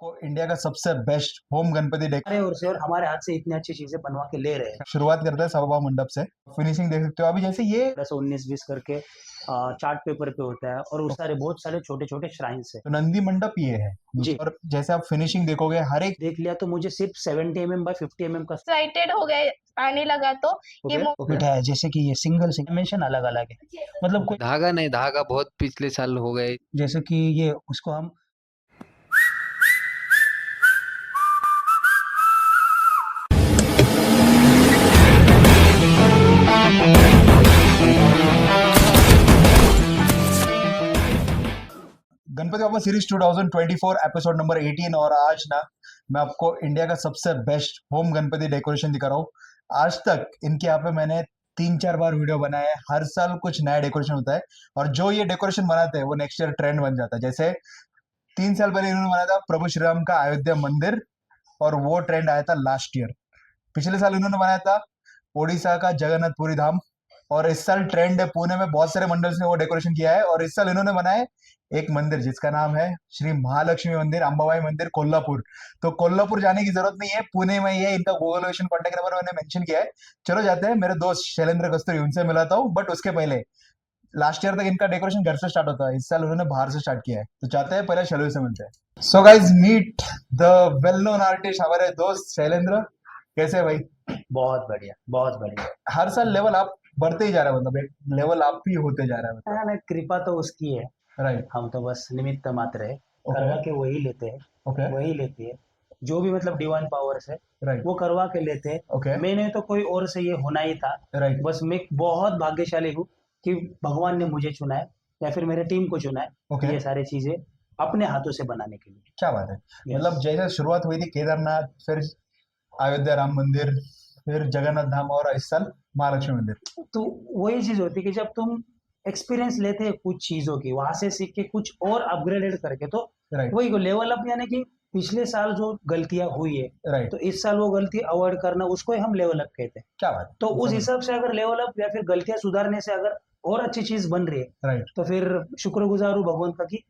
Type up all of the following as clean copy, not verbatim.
को इंडिया का सबसे बेस्ट होम गणपति हमारे ओर से और हमारे हाथ से इतनी अच्छी चीजें बनवा के ले रहे हैं। शुरुआत करते हैं सभा मंडप से। फिनिशिंग देख सकते हो अभी जैसे ये 19-20 करके चार्ट पेपर पे होता है और उस सारे बहुत सारे छोटे छोटे श्राइन्स है। तो नंदी मंडप ये है जी। और जैसे आप फिनिशिंग देखोगे हर एक देख लिया तो मुझे सिर्फ 70 mm बाय 50 mm का एक्साइटेड हो गए आने लगा तो ये मिठा है। जैसे कि ये सिंगल डायमेंशन अलग अलग है, मतलब कोई धागा नहीं, धागा बहुत पिछले साल हो गए। जैसे कि ये उसको हम गणपति बाबा सीरीज 2024 एपिसोड नंबर 18 और आज ना मैं आपको इंडिया का सबसे बेस्ट होम गणपति डेकोरेशन दिखा रहा हूँ। आज तक इनके यहाँ पे मैंने 3-4 बार वीडियो बनाया है। हर साल कुछ नया डेकोरेशन होता है और जो ये डेकोरेशन बनाते हैं वो नेक्स्ट ईयर ट्रेंड बन जाता है। जैसे 3 साल पहले इन्होंने बनाया था प्रभु श्री राम का अयोध्या मंदिर और वो ट्रेंड आया था लास्ट ईयर। पिछले साल इन्होंने बनाया था ओडिशा का जगन्नाथपुरी धाम और इस साल ट्रेंड है पुणे में बहुत सारे मंडल्स ने वो डेकोरेशन किया है और इस साल इन्होंने बनाया एक मंदिर जिसका नाम है श्री महालक्ष्मी मंदिर अंबाबाई मंदिर कोल्हापुर। तो कोल्हापुर जाने की जरूरत नहीं है, पुणे में ही है। इनका गूगल लोकेशन कॉन्टेक्ट नंबर मैंने मेंशन किया है। चलो जाते हैं, मेरे दोस्त शैलेंद्र कस्तूरी उनसे मिलाता हूँ। बट उसके पहले लास्ट ईयर तक इनका डेकोरेशन घर से स्टार्ट होता है, इस साल उन्होंने बाहर से स्टार्ट किया है। तो चाहते हैं पहले शैलू से मिलते हैं। So guys meet the well known artist हमारे दोस्त शैलेंद्र। कैसे है भाई? बहुत बढ़िया, बहुत बढ़िया। हर साल लेवल आप बढ़ते ही जा रहा है, मतलब एक लेवल आप ही होते जा रहा है, मतलब ना कृपा तो उसकी है, राइट। हम तो बस निमित्त मात्र है। Okay. करवा के वही लेते हैं, ओके वही लेती है जो भी मतलब डिवाइन पावर्स है राइट वो करवा के लेते हैं। ओके मैंने तो कोई और से ये होना ही था, राइट बस मैं बहुत भाग्यशाली हूँ कि भगवान ने मुझे चुना है या फिर मेरे टीम को चुना है ओके। ये सारी चीजें अपने हाथों से बनाने के लिए। क्या बात है। Yes. मतलब जैसे शुरुआत हुई थी केदारनाथ, फिर अयोध्या राम मंदिर, फिर जगन्नाथ धाम और इस साल महालक्ष्मी मंदिर। तो वही चीज होती है कि जब तुम एक्सपीरियंस लेते हैं कुछ चीजों की, वहां से सीख के कुछ और अपग्रेडेड करके, तो राइट वही लेवल अप, यानी कि पिछले साल जो गलतियां हुई है राइट। तो इस साल वो गलती अवॉइड करना, उसको ही हम लेवल अप कहते हैं। क्या बात है। तो उस हिसाब से अगर लेवल अप या फिर गलतियां सुधारने से अगर और अच्छी चीज बन रही है राइट तो फिर शुक्रगुजार हूँ भगवान का कि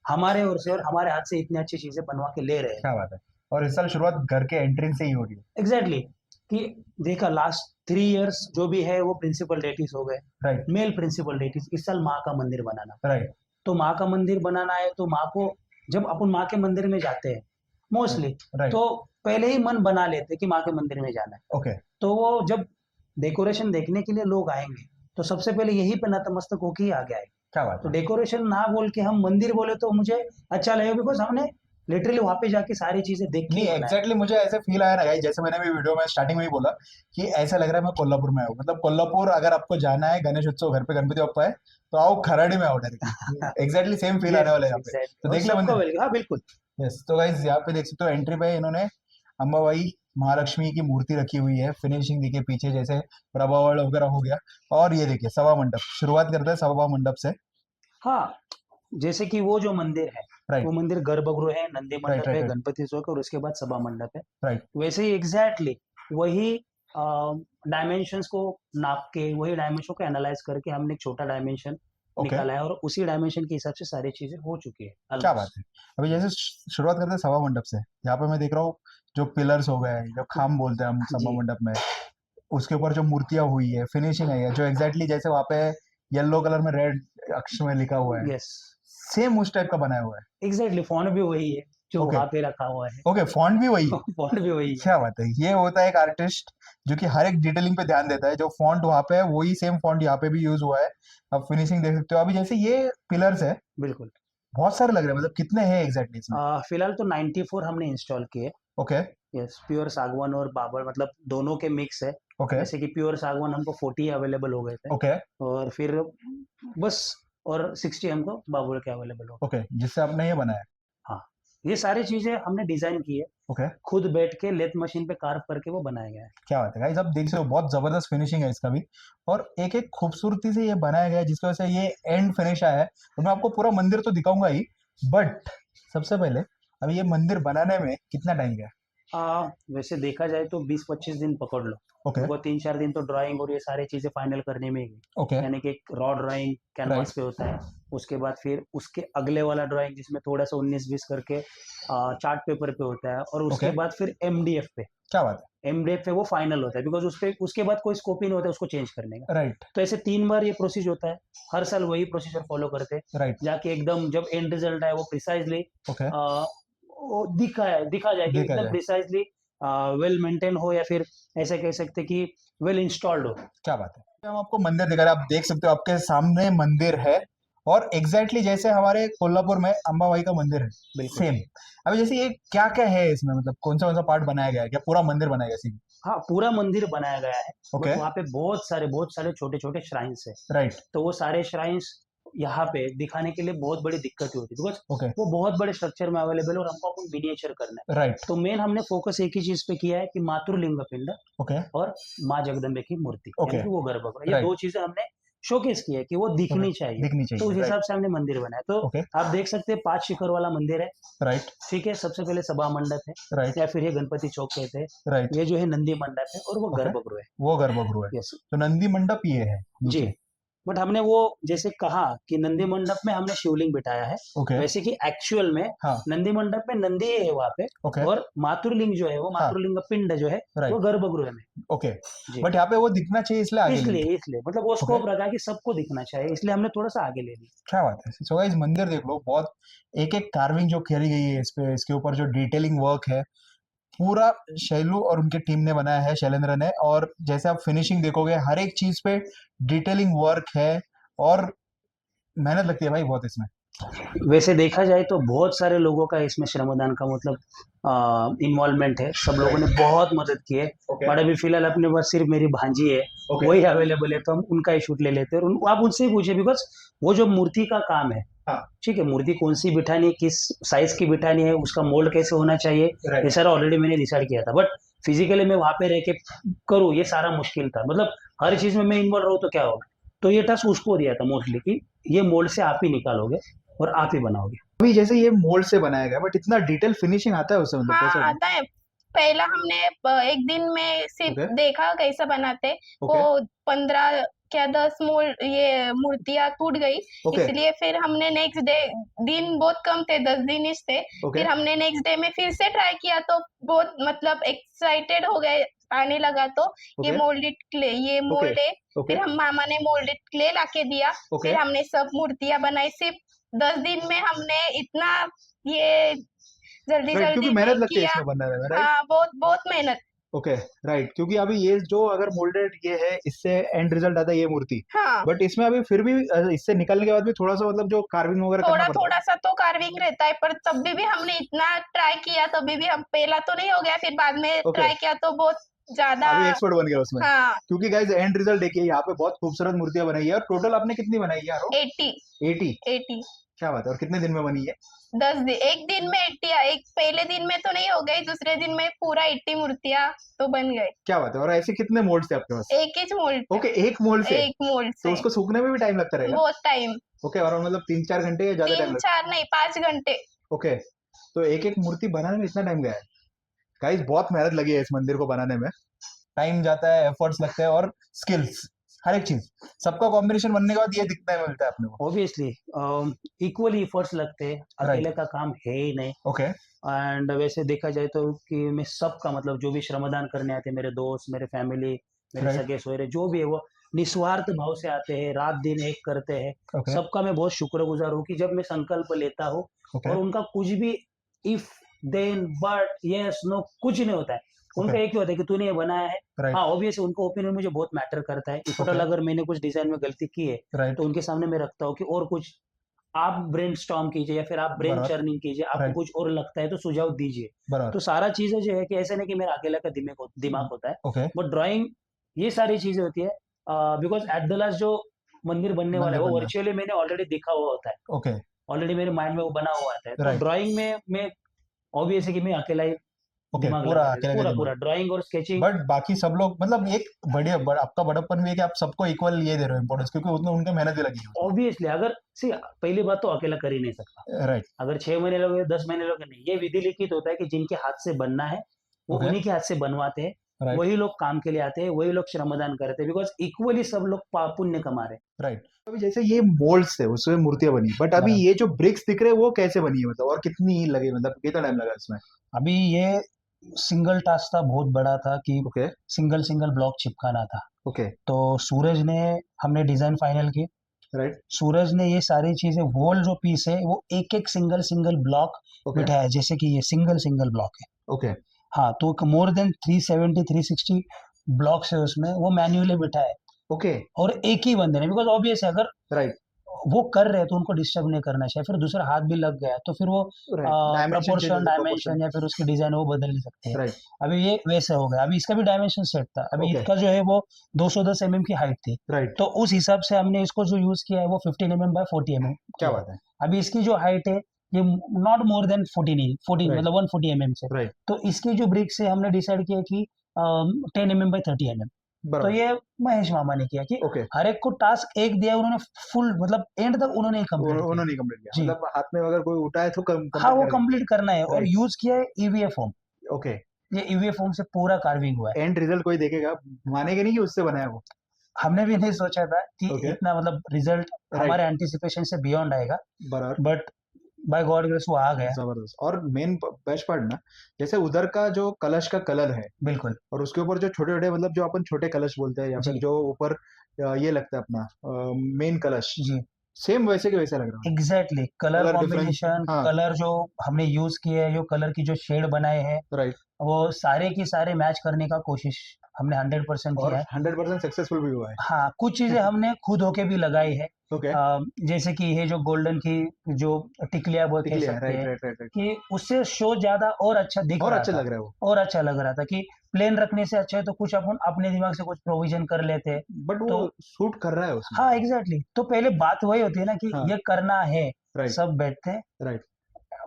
हमारे ओर से और हमारे हाथ से इतनी अच्छी चीजें बनवा के ले रहे हैं। क्या बात है। और इस साल शुरुआत घर के एंट्रेंस से ही हो रही है। एग्जैक्टली कि देखा लास्ट 3 इयर्स जो भी है वो प्रिंसिपल डेटिस हो गए, राइट मेल प्रिंसिपल डेटिस। इस साल माँ का मंदिर बनाना, राइट तो माँ का मंदिर बनाना है तो माँ को, जब अपन माँ के मंदिर में जाते हैं मोस्टली राइट तो पहले ही मन बना लेते हैं कि माँ के मंदिर में जाना है। ओके तो वो जब डेकोरेशन देखने के लिए लोग आएंगे तो सबसे पहले यही पे नतमस्तक होके ही आगे आए। क्या बात तो है। डेकोरेशन ना बोल के हम मंदिर बोले तो मुझे अच्छा लगेगा, बिकॉज हमने लिटरली वहां पे जाके सारी चीजें देख के नहीं ही बनाया। एग्जैक्टली मुझे ऐसे फील आया ना गाइस, जैसे मैंने भी वीडियो में स्टार्टिंग में ही बोला कि ऐसा लग रहा है मैं कोल्हापुर में आऊँ। मतलब कोल्हापुर अगर आपको जाना है गणेश उत्सव, घर पे गणपति बप्पा है तो आओ खराड़ी में आओ डायरेक्टली। एग्जैक्टली सेम फील आने वाला है यहाँ पे। तो देख ले सबको मंदिर। हाँ बिल्कुल। यस तो गाइस यहाँ पे देख सकते हो एंट्री पे इन्होंने अंबाबाई महालक्ष्मी की मूर्ति रखी हुई है। फिनिशिंग देखिए पीछे जैसे प्रभावल वगैरह हो गया। और ये देखिए सभा मंडप। शुरुआत करते हैं सभा मंडप से। हाँ, जैसे कि वो जो मंदिर है राइट वो मंदिर गर्भगृह है, नंदी राइट मंडप है, राइट गणपति चौक और उसके बाद सभा मंडप है। राइट वैसे ही एग्जैक्टली वही डायमेंशंस को नाप के, वही डायमेंशन को एनालाइज करके हमने एक छोटा डायमेंशन ओके। निकाला है और उसी डायमेंशन के हिसाब से सारी चीजें हो चुकी है। क्या बात है। अभी जैसे शुरुआत करते हैं सभा मंडप से। यहाँ पे मैं देख रहा हूँ जो पिलर्स हो गए, जो खाम बोलते हैं हम सभा जी मंडप में, उसके ऊपर जो मूर्तियां हुई है, फिनिशिंग है जो एग्जैक्टली जैसे वहाँ पे येलो कलर में रेड अक्षर में लिखा हुआ है, यस सेम उस टाइप का बनाया हुआ है। एग्जैक्टली, फॉन्ट भी वही है जो ओके वहां पे रखा हुआ है। ओके फॉन्ट भी वही है। फॉन्ट भी वही है। क्या बात है। ये होता है एक आर्टिस्ट जो कि हर एक डिटेलिंग पे ध्यान देता है। जो फॉन्ट वहाँ पे है वही सेम फॉन्ट यहाँ पे भी यूज हुआ है। अब फिनिशिंग देख सकते हो। अभी जैसे ये पिलर्स है बिल्कुल। बहुत सारे लग रहे हैं, मतलब कितने हैं एग्जैक्टली इसमें? फिलहाल तो 94 हमने इंस्टॉल किए। ओके यस, प्योर सागवान और बाबर मतलब दोनों के मिक्स है। ओके जैसे कि प्योर सागवान हमको 40 अवेलेबल हो गए थे ओके और फिर बस और 60 हमको बाबुल के अवेलेबल हो। ओके जिससे आपने ये बनाया। हाँ, ये सारी चीजें हमने डिजाइन की है, ओके खुद बैठ के लेथ मशीन पे कार्व करके वो बनाया गया है। क्या बात है गाइस, आप देख सकते हो बहुत जबरदस्त फिनिशिंग है इसका भी और एक एक खूबसूरती से ये बनाया गया है जिसकी वजह से ये एंड फिनिश आया है। तो मैं आपको पूरा मंदिर तो दिखाऊंगा ही, बट सबसे पहले अभी ये मंदिर बनाने में कितना टाइम गया? वैसे देखा जाए तो 20-25 दिन पकड़ लो। ओके वो 3-4 दिन तो ड्राइंग और ये सारी चीजें फाइनल करने में ही गई। ओके यानी कि एक रॉ ड्राइंग कैनवास पे होता है, उसके बाद फिर उसके अगले वाला ड्राइंग जिसमें थोड़ा सा 19-20 करके चार्ट पेपर पे होता है, और उसके ओके बाद फिर एमडीएफ पे, क्या बात एमडीएफ पे वो फाइनल होता है, बिकॉज उसके बाद कोई स्कोप ही नहीं होता है उसको चेंज करने का। है राइट तो ऐसे 3 बार ये प्रोसीजर होता है, हर साल वही प्रोसीजर फॉलो करते हैं, राइट जाके एकदम जब एंड रिजल्ट आए वो प्रिसाइजली ओके वो दिखा जाए कि देखा एकदम जाए प्रिसाइजली वेल मेंटेन हो, या फिर ऐसे कह सकते हैं कि वेल इंस्टॉल्ड हो। क्या बात है। हम आपको मंदिर दिखा रहे हैं, आप देख सकते हो आपके सामने मंदिर है और एग्जैक्टली जैसे हमारे कोल्हापुर में अंबाबाई का मंदिर है बिल्कुल। सेम। अभी जैसे ये क्या क्या है इसमें, मतलब कौन सा पार्ट बनाया गया है, क्या पूरा मंदिर बनाया गया है? हाँ, पूरा मंदिर बनाया गया है, ओके बट वहाँ पे बहुत सारे छोटे छोटे श्राइन्स है। राइट तो वो सारे श्राइन्स यहाँ पे दिखाने के लिए बहुत बड़ी दिक्कत होती है, बिकॉज ओके वो बहुत बड़े स्ट्रक्चर में अवेलेबल है और हमको अपन मिनिएचर करना है। राइट तो मेन हमने फोकस एक ही चीज पे किया है कि मातृलिंग पिंड ओके और माँ जगदम्बे की मूर्ति, ओके यानी कि वो गर्भगृह, ये राइट दो चीजें हमने शोकेस की है कि वो ओके दिखनी चाहिए। दिखनी तो चाहिए उस राइट हिसाब से हमने मंदिर बनाया। तो ओके आप देख सकते हैं 5 शिखर वाला मंदिर है, राइट ठीक है। सबसे पहले सभा मंडप है, राइट या फिर ये गणपति चौक कहते हैं, राइट ये जो है नंदी मंडप है, और वो ओके गर्भगृह है। वो गर्भगृह है। यस तो नंदी मंडप ये है जी। नीचे। बट हमने वो जैसे कहा कि नंदी मंडप में हमने शिवलिंग बिठाया है, ओके वैसे कि एक्चुअल में हाँ नंदी मंडप में नंदी है वहाँ पे, ओके और मातृलिंग जो है वो हाँ मातृलिंग पिंड जो है वो राइट गर्भगृह में। Okay ji. बट यहाँ पे वो दिखना चाहिए इसलिए आगे ले लिया। इसलिए मतलब वो ओके स्कोप रखा कि सबको दिखना चाहिए, इसलिए हमने थोड़ा सा आगे ले लिया। क्या बात है। सो गाइस मंदिर देख लो, बहुत एक एक कार्विंग जो करी गई है इस पे, इसके ऊपर जो डिटेलिंग वर्क है पूरा शैलू और उनके टीम ने बनाया है, शैलेंद्र ने। और जैसे आप फिनिशिंग देखोगे हर एक चीज पे डिटेलिंग वर्क है और मेहनत लगती है भाई बहुत इसमें। वैसे देखा जाए तो बहुत सारे लोगों का इसमें श्रमदान का मतलब इन्वॉल्वमेंट है, सब लोगों ने बहुत मदद की है। ओके बट अभी फिलहाल अपने पास सिर्फ मेरी भांजी है, ओके वही अवेलेबल है, तो हम उनका ही शूट ले लेते हैं, और आप उनसे ही पूछे, बिकॉज वो जो मूर्ति का काम है, हाँ ठीक है, मूर्ति कौन सी बिठानी है, किस साइज की बिठानी है, उसका मोल्ड कैसे होना चाहिए, ये राइट सारा ऑलरेडी मैंने डिसाइड किया था। बट फिजिकली मैं वहां पे रह के करूँ ये सारा मुश्किल था, मतलब हर चीज में मैं इन्वॉल्व रहूँ तो क्या होगा। तो ये टास्क उसको दिया था मोस्टली कि ये मोल्ड से आप ही निकालोगे और आप ही बनाओगे। अभी जैसे ये मोल्ड से बनाया गया बट इतना डिटेल फिनिशिंग आता है उससे, मतलब हाँ कैसे? आता है। पहला हमने एक दिन में सिर्फ ओके देखा कैसा बनाते, ओके वो 15 क्या 10 ये मूर्तियां टूट गई। ओके इसलिए फिर हमने नेक्स्ट डे, दिन बहुत कम थे, 10 दिन ही थे। ओके फिर हमने नेक्स्ट डे में फिर से ट्राई किया तो बहुत मतलब एक्साइटेड हो गए, आने लगा तो ये ओके मोल्डेड क्ले, ये ओके मोल्ड है। ओके फिर हम मामा ने मोल्डेड क्ले लाके दिया, ओके फिर हमने सब मूर्तियां बनाई। सिर्फ 10 दिन में हमने इतना ये जल्दी राइट, क्योंकि जल्दी मेहनत नहीं लगती है किया। इसमें बनने में, राइट? हाँ बहुत बहुत मेहनत। ओके राइट, क्योंकि अभी ये जो अगर मोल्डेड ये है इससे एंड रिजल्ट आता है ये मूर्ति, हाँ बट इसमें अभी फिर भी इससे निकलने के बाद भी थोड़ा सा मतलब जो कार्विंग वगैरह करना थोड़ा पड़ता थोड़ा सा तो कार्विंग रहता है, पर तब भी हमने इतना ट्राई किया, तभी भी हम पहला तो नहीं हो गया, फिर बाद में ओके ट्राई किया तो बहुत है। ज्यादा। अभी एक्सपर्ट बन गया उसमें। हाँ क्योंकि गाइस एंड रिजल्ट देखिए, यहाँ पे बहुत खूबसूरत मूर्तियां बनाई है। और टोटल आपने कितनी बनाई है यारो? 80 80। 80 क्या बात है। और कितने दिन में बनी है? 10 दिन, एक दिन में 80, एक पहले दिन में तो नहीं हो गई, दूसरे दिन में पूरा 80 मूर्तियां तो बन गए। क्या बात है। और ऐसे कितने मोल्ड थे आपके पास? एक ही मोल्ड ओके एक मोल्ड से? एक मोल्ड तो से उसको सूखने में भी टाइम लगता रहेगा? बहुत टाइम, ओके, और मतलब 3-4 घंटे या ज्यादा टाइम लगता 3-4 नहीं 5 घंटे। है? ओके, तो एक एक मूर्ति बनाने में इतना टाइम गया है। गाइस बहुत मेहनत लगी है इस मंदिर को बनाने में, टाइम जाता है, एफर्ट्स लगते हैं और स्किल्स, हर एक चीज सबका कॉम्बिनेशन बनने के बाद ये दिखता है, मिलता है अपने को। ऑब्वियसली इक्वली एफर्ट्स लगते हैं, अकेले का काम है ही नहीं। ओके एंड वैसे देखा जाए तो कि मैं सबका मतलब जो भी श्रमदान करने आते हैं, मेरे दोस्त, मेरे फैमिली, मेरे राइट सगे सोहरे, जो भी है वो निस्वार्थ भाव से आते हैं, रात दिन एक करते हैं। ओके सबका मैं बहुत शुक्रगुजार हूँ कि जब मैं संकल्प लेता हूँ ओके और उनका कुछ भी if then but yes no कुछ नहीं होता है, उनका ओके एक ही होता है कि तूने ये बनाया है। राइट हाँ ऑब्वियसली उनका ओपिनियन मुझे बहुत मैटर करता है। टोटल ओके अगर मैंने कुछ डिजाइन में गलती की है राइट तो उनके सामने मैं रखता हूँ कि और कुछ आप ब्रेनस्टॉर्म कीजिए, या फिर आप ब्रेन बराबर चर्निंग कीजिए, आपको राइट कुछ और लगता है तो सुझाव दीजिए। बराबर तो सारा चीजें जो है कि ऐसे नहीं कि मेरा अकेला का दिमाग होता है, ओके बट ड्राइंग ये सारी चीजें होती है, बिकॉज एट द लास्ट जो मंदिर बनने वाला मंदिर है वो बनना वर्चुअली मैंने ऑलरेडी देखा हुआ होता है, ओके ऑलरेडी मेरे माइंड में वो बना हुआ आता है। तो राइट ड्राइंग में मैं ऑब्वियस है कि मैं अकेला ही ओके दिमाग पूरा लगा देता, अकेले का पूरा दिमाग। पूरा ड्राइंग और स्केचिंग। बट बाकी सब लोग मतलब एक आपका बड़प्पन भी है कि आप सबको इक्वल ये दे रहे हो इंपॉर्टेंस, क्योंकि उतने उनके मेहनत भी लगी है ऑब्वियसली अगर सी पहली बात तो अकेला कर ही नहीं सकता, उसमें। राइट अगर 6 महीने लोगे 10 महीने लोगे नहीं, ये विधि लिखित होता है कि जिनके हाथ से बनना है वो ओके उन्हीं के हाथ से बनवाते हैं। Right. वही लोग काम के लिए आते हैं, वही लोग श्रमदान करते हैं, बिकॉज इक्वली सब लोग पुण्य कमा रहे हैं। राइट। अभी जैसे ये मोल्ड्स थे उसमें मूर्तियां बनी, बट अभी बराबर। ये जो ब्रिक्स दिख रहे हैं वो कैसे बनी है, मतलब और कितनी लगी, मतलब कितना टाइम लगा इसमें? अभी ये सिंगल टास्क था, बहुत बड़ा था कि ओके सिंगल सिंगल ब्लॉक चिपकाना था। ओके तो सूरज ने, हमने डिजाइन फाइनल की, राइट सूरज ने ये सारी चीजें, वॉल जो पीस है वो एक एक सिंगल सिंगल ब्लॉक ओके बिठाया, जैसे कि ये सिंगल सिंगल ब्लॉक है। ओके हाँ, तो मोर देन 370 360 ब्लॉक्स है उसमें, वो मैन्युअली बिठाए ओके और एक ही बंदे ने, बिकॉज ऑब्वियस है अगर राइट वो कर रहे हैं तो उनको डिस्टर्ब नहीं करना चाहिए, फिर दूसरा हाथ भी लग गया तो फिर वो right, dimension change proportion dimension या फिर उसकी डिजाइन वो बदल नहीं सकते हैं। राइट अभी ये वैसे हो गया, अभी इसका भी डायमेंशन सेट था, अभी Okay. इसका जो है वो 210 mm की हाइट थी, राइट, तो उस हिसाब से हमने इसको जो यूज किया है वो 15 mm बाय 40 mm क्या किया है। बात है। अभी इसकी जो हाइट है ये नॉट मोर देन 14 Right. मतलब 140 mm से, राइट तो इसकी जो ब्रिक से हमने डिसाइड किया कि 10 mm बाय 30 mm। तो बराबर ये महेश मामा ने किया कि ओके हर एक को टास्क एक दिया, उन्होंने फुल मतलब एंड तक उन्होंने ही कंप्लीट किया। उन्होंने कंप्लीट किया, जी। मतलब हाथ में अगर कोई उठाए तो हाँ, कंप्लीट वो कर कंप्लीट करना है और Right. यूज किया है ईवीए फॉर्म। ओके। ये ईवीए फॉर्म से पूरा कार्विंग हुआ है। एंड रिजल्ट कोई देखेगा मानेगा नहीं कि उससे बना है वो। हमने भी नहीं सोचा था कि Okay. इतना मतलब रिजल्ट हमारे एंटिसिपेशन से बियॉन्ड आएगा, बराबर, बट बाय गॉड ग्रेस वो आ गया। जबरदस्त। और मेन बेस्ट पार्ट ना, जैसे उधर का जो कलश का कलर है बिल्कुल और उसके ऊपर जो छोटे छोटे, मतलब जो अपन छोटे कलश बोलते हैं या फिर जी। जो ऊपर ये लगता है अपना मेन कलश, जी, सेम वैसे के वैसे लग रहा है। Exactly colour Color difference, combination, हाँ। कलर जो हमने यूज किए हैं, जो कलर की जो शेड बनाए हैं, राइट, वो सारे की सारे मैच करने का कोशिश हमने 100% और किया है। 100% सक्सेसफुल भी हुआ है। हाँ, कुछ चीजें हमने खुद होके भी लगाई है, ओके, जैसे कि ये जो गोल्डन की जो टिकलिया वो कह टिकलिया, सकते राइट हैं राइट राइट राइट, कि उससे शो ज्यादा और अच्छा दिख और रहा अच्छा था, लग रहा है वो। और अच्छा लग रहा था कि प्लेन रखने से अच्छा है तो कुछ अपन अपने दिमाग से कुछ प्रोविजन कर लेते हैं। बट वो तो सूट कर रहा है उसमें। हाँ, एग्जैक्टली तो पहले बात वही होती है ना कि हाँ, ये करना है, राइट सब बैठते हैं, राइट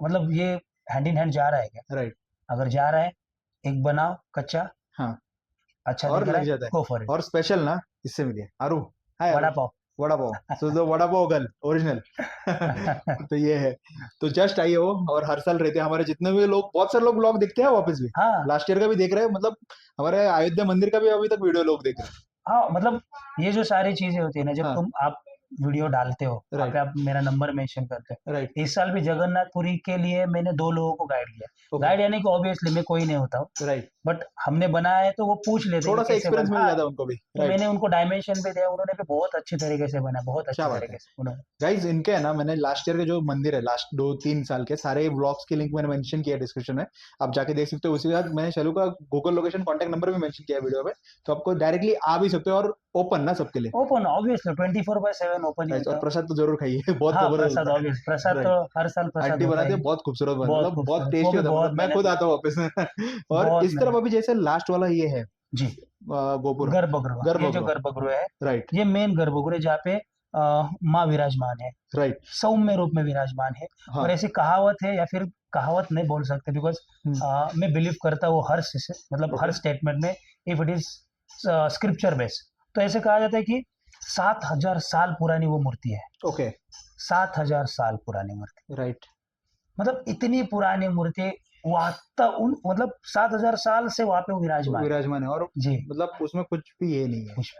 मतलब ये हैंड इन हैंड जा रहा है क्या? राइट, अगर जा रहा है, एक बनाओ कच्चा, हाँ, अच्छा और दिख रहा लग है, जाता है। Go for it. और स्पेशल ना इससे मिलिए Aru, hi vada Aru, pav. Vada pav, so the vada pav girl original. तो ये है, तो जस्ट आइए वो, और हर साल रहते हैं हमारे जितने भी लोग, बहुत सारे लोग ब्लॉग देखते हैं वापस भी, हाँ लास्ट ईयर का भी देख रहे हैं, मतलब हमारे अयोध्या मंदिर का भी अभी तक वीडियो लोग देख रहे हैं। हाँ, मतलब ये जो सारी चीजें होती है ना, जब हाँ, तुम आप वीडियो डालते हो, वहाँ राइट पे आप मेरा नंबर मेंशन करते हो। राइट इस साल भी जगन्नाथपुरी के लिए मैंने 2 लोगों को गाइड किया। ओके गाइड यानी कि ऑब्वियसली मैं कोई नहीं होता हूँ, राइट, बट हमने बनाया है तो वो पूछ लेते हैं थोड़ा कि सा कैसे एक्सपीरियंस बना। मिल हाँ, जाता है उनको भी, तो राइट। मैंने उनको डायमेंशन भी दिया, उन्होंने भी बहुत अच्छी तरीके से बना, बहुत अच्छी क्या बात तरीके है। से उन्होंने। गाइज इनके है ना, मैंने लास्ट ईयर के जो मंदिर है लास्ट 2-3 साल के सारे ब्लॉग्स की लिंक मैंने मेंशन किया डिस्क्रिप्शन में, आप जाके देख सकते हो। उसी के साथ मैंने शैलू का गूगल लोकेशन कांटेक्ट नंबर भी मेंशन किया है वीडियो में, तो आपको डायरेक्टली आ भी सकते हो, और ओपन ना सबके लिए। ओपन ऑब्वियसली 24/7 ओपन ही Guys, होता और है। प्रसाद तो जरूर खाइए, बहुत हाँ, जबरदस्त प्रसाद होता है। ऑब्वियस, प्रसाद तो राइट, हर साल प्रसाद आंटी होता बनाते ही हैं, है। बहुत खूबसूरत बना, बहुत मतलब बहुत खूबसूरत, वो टेस्टी भी होता है, बहुत मतलब मैं मेहनत खुद आता हूँ वापस में। और बहुत इस तरफ मेहनत अभी जैसे लास्ट वाला ये है जी। गोपुर गर्भगृह, ये जो गर्भगृह, गर्भगृह है, राइट ये मेन गर्भगृह जहाँ पे माँ विराजमान है, राइट, सौम्य रूप में विराजमान है। हाँ, और ऐसी कहावत है, या फिर कहावत नहीं बोल सकते, बिकॉज मैं बिलीव करता हूँ मतलब हर ओके स्टेटमेंट में, if it is scripture base, तो ऐसे कहा जाता है कि 7,000 साल पुरानी वो मूर्ति है। ओके 7,000 साल पुरानी मूर्ति, राइट, मतलब इतनी पुरानी मूर्ति, मतलब 7,000 साल से वहां पे वो विराजमान है। विराजमान है, और जी, मतलब उसमें कुछ भी ये नहीं है। कुछ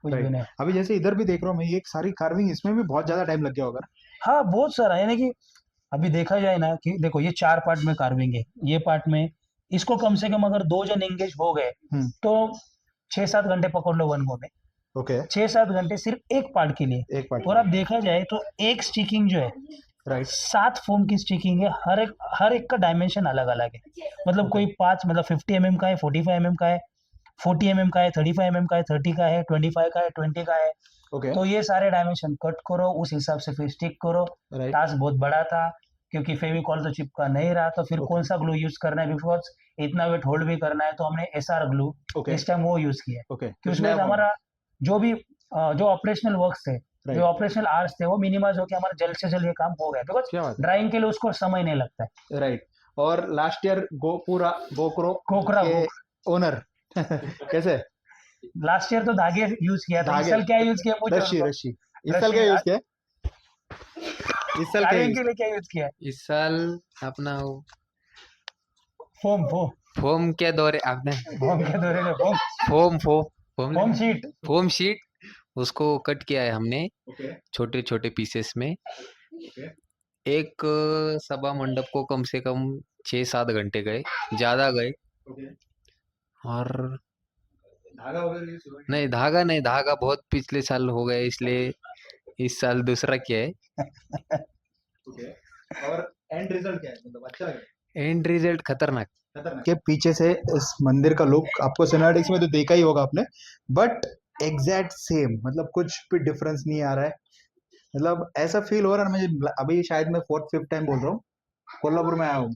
भी राइट, नहीं। अभी जैसे इधर भी देख रहा हूँ मैं, ये सारी कार्विंग, इसमें भी बहुत ज्यादा टाइम लग गया होगा ना? हाँ, बहुत सारा, यानी कि अभी देखा जाए ना कि देखो ये 4 पार्ट में कार्विंग है, ये पार्ट में इसको कम से कम अगर 2 जन एंगेज हो गए हम्म, तो 6-7 घंटे पकड़ लो वन गो में, ओके 6-7 घंटे सिर्फ एक पार्ट के लिए। एक पार्ट और अब देखा जाए तो एक स्टिकिंग जो है, राइट 7 फोम की स्टिकिंग है, हर एक का डायमेंशन अलग अलग है, मतलब ओके कोई 5 मतलब 50 mm का है, 45 mm का है, 40 mm का है, 35 mm का है, 30 का है, 25 का है, 20 का है। ओके तो ये सारे डायमेंशन कट करो, उस हिसाब से फिर स्टिक करो। राइट टास्क बहुत बड़ा था क्योंकि फेविकॉल तो चिपका नहीं रहा, तो फिर ओके कौन सा ग्लू यूज करना है, बिकॉज इतना वेट होल्ड भी करना है, तो हमने एसआर ग्लू ओके इस टाइम वो यूज किया, ओके, कि कुछ उसमें नया से फॉर्म, हमारा जो भी जो ऑपरेशनल वर्क्स थे, जो राइट, ऑपरेशनल आवर्स थे, वो मिनिमाइज होकर हमारा जल्द से जल्द ये काम हो गया, बिकॉज क्या बात ड्राइंग के लिए उसको समय नहीं लगता है। है, राइट। और लास्ट ईयर गोक्रो गोकरा के ओनर कैसे? लास्ट ईयर तो धागे यूज किया था, इस धागे, साल क्या यूज किया मुझे रस्सी बताओ। रस्सी, इस साल क्या यूज किया? इस साल क्या कार्विंग यूज के लिए क्या यूज किया है? इस साल अपना वो फोम फोम फोम के दौरे आपने फोम के दौरे में foam foam foam foam foam sheet. Foam sheet उसको कट किया है हमने ओके छोटे छोटे पीसेस में। ओके एक सभा मंडप को कम से कम 6-7 घंटे गए, ज्यादा गए। ओके। और धागा वगैरह यूज हुआ नहीं, धागा नहीं, धागा बहुत पिछले साल हो गए, इसलिए इस साल दूसरा किया है। ओके। और एंड रिजल्ट क्या है, मतलब अच्छा लगा? एंड रिजल्ट खतरनाक। खतरनाक के पीछे से इस मंदिर का लुक आपको सिनेमैटिक्स में तो देखा ही होगा आपने, बट एग्जैक्ट सेम, मतलब कुछ भी डिफरेंस नहीं आ रहा है। मतलब ऐसा फील हो रहा है ना मुझे, अभी शायद मैं 4th 5th टाइम बोल रहा हूँ कोल्हापुर में आया हूँ।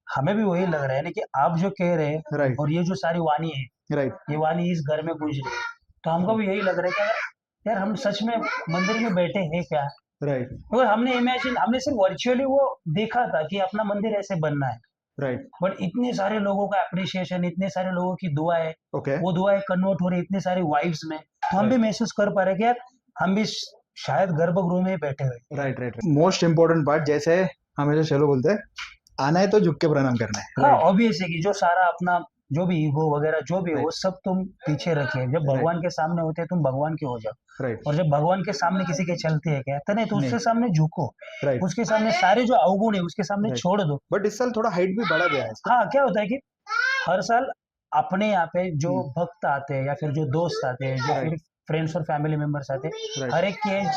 हमें भी वही लग रहा है ना कि आप जो कह रहे हैं राइट और ये जो सारी वाणी है, राइट ये वाणी इस घर में गूंज रही है, तो हमको भी यही लग रहा है कि यार हम सच में मंदिर में बैठे हैं क्या। राइट और हमने सिर्फ वर्चुअली वो देखा था कि अपना मंदिर ऐसे बनना है, राइट। बट इतने सारे लोगों का अप्रिसिएशन, इतने सारे लोगों की दुआएं, ओके वो दुआएं कन्वर्ट हो रही इतने सारी वाइब्स में, तो हम भी महसूस कर पा रहे हैं कि यार हम भी शायद गर्भगृह में ही बैठे हुए। Right right. Most important part, जैसे हमेशा चलो बोलते हैं, आना है तो झुक के प्रणाम करना है। हाँ, राइट ऑब्वियस है कि जो सारा अपना जो भी ईगो वगैरह जो भी है वो Right. सब तुम पीछे रखे। जब भगवान के सामने होते हैं तुम भगवान के हो जाओ, राइट और जब भगवान के सामने किसी के चलते है क्या तो नहीं, तो उसके नहीं। सामने झुको, राइट। उसके सामने सारे जो अवगुण है उसके सामने Right. छोड़ दो। बट इस साल थोड़ा हाइट भी बढ़ा गया है इसका। हाँ, क्या होता है कि हर साल अपने यहाँ पे जो हम्म। भक्त आते हैं या फिर जो दोस्त आते हैं, जो Right. फिर फ्रेंड्स और फैमिली मेंबर्स आते हैं, Right. हर एक की एज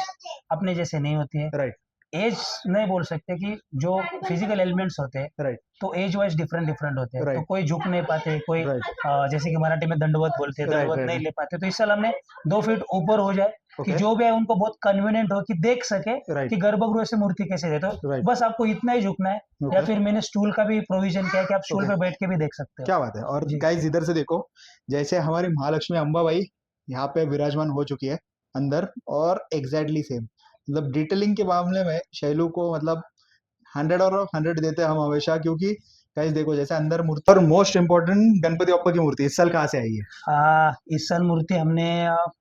अपने जैसे नहीं होती है। राइट एज नहीं बोल सकते कि जो फिजिकल एलिमेंट्स होते हैं राइट तो एज वाइज डिफरेंट डिफरेंट होते हैं, तो Right. कोई झुक नहीं पाते, कोई राइट जैसे कि मराठी में दंडवत बोलते हैं, Right, दंडवत right. नहीं ले पाते, तो इस साल हमने 2 फीट ऊपर हो जाए कि Okay. जो भी है उनको बहुत कन्वीनियंट हो कि देख सके Right. कि गर्भगृह से मूर्ति कैसे है, तो Right. बस आपको इतना ही झुकना है। Okay. या फिर मैंने स्टूल का भी प्रोविजन किया है कि आप स्टूल Okay. पे बैठ के भी देख सकते हो। क्या बात है। और जी। गाइस इधर से देखो, जैसे हमारी महालक्ष्मी अंबाबाई यहाँ पे विराजमान हो चुकी है अंदर, और एग्जैक्टली सेम, मतलब डिटेलिंग के मामले में शैलू को मतलब 100 और 100 देते हैं हम हमेशा, क्योंकि गाइस देखो जैसे अंदर मूर्ति, और मोस्ट इम्पोर्टेंट गणपति बप्पा की मूर्ति इस साल कहाँ से आई है? इस साल मूर्ति हमने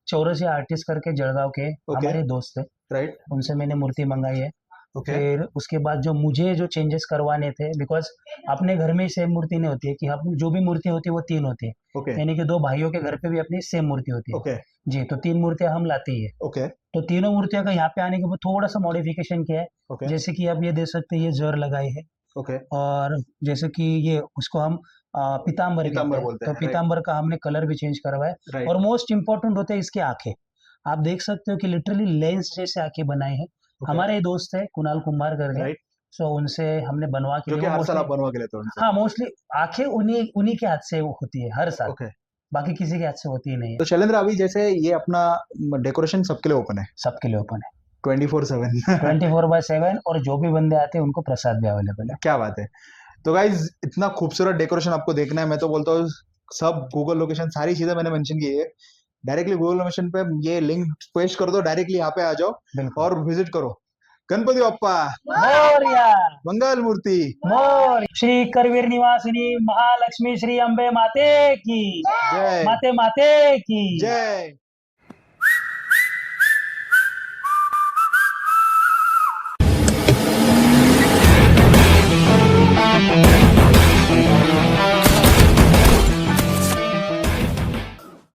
चौरसी आर्टिस्ट करके जलगांव के हमारे दोस्त थे, राइट उनसे मैंने मूर्ति मंगाई है। ओके फिर उसके बाद जो मुझे जो चेंजेस करवाने थे, बिकॉज अपने घर में ही सेम मूर्ति नहीं होती है कि हम जो भी मूर्ति होती है वो 3 होती है, ओके यानी कि 2 भाइयों के घर पे भी अपनी सेम मूर्ति होती है। ओके जी, तो 3 मूर्तियां हम लाते ही है। ओके तो तीनों मूर्तियों का यहाँ पे आने के बाद थोड़ा सा मॉडिफिकेशन किया है। ओके जैसे कि आप ये देख सकते हैं, ये जर लगाई है, ओके और जैसे कि ये उसको हम पीताम्बर कहते पीताम्बर हैं, बोलते तो हैं, right. पीताम्बर का हमने कलर भी चेंज करवाया है। राइट और मोस्ट इम्पोर्टेंट होते हैं इसकी आंखें। आप देख सकते हो कि लिटरली लेंस जैसे आंखें बनाई है। हमारे ही दोस्त है कुणाल कुमार करके, राइट, सो उनसे हमने बनवा के जो कि लिए हर साल मोस्टली, आप बनवा के लेते हो उनसे। हाँ मोस्टली आंखें उन्हीं उन्हीं के हाथ से होती है हर साल, ओके, बाकी किसी के हाथ से होती ही नहीं है। तो शैलेंद्र अभी जैसे ये अपना डेकोरेशन सबके लिए ओपन है सबके लिए ओपन है 24/7 24/7, और जो भी बंदे आते हैं उनको प्रसाद भी अवेलेबल है। क्या बात है। तो गाइज इतना खूबसूरत डेकोरेशन आपको देखना है, मैं तो बोलता हूँ सब गूगल लोकेशन सारी चीजें मैंने मेंशन की है, डायरेक्टली गूगल लोकेशन पे ये लिंक पेस्ट कर दो, डायरेक्टली यहाँ पे आ जाओ बिल्कुल। और विजिट करो। गणपति बप्पा मोरया, मंगल मूर्ति। मोर श्री करवीर निवासिनी महालक्ष्मी श्री अंबे माते की जय माते की जय।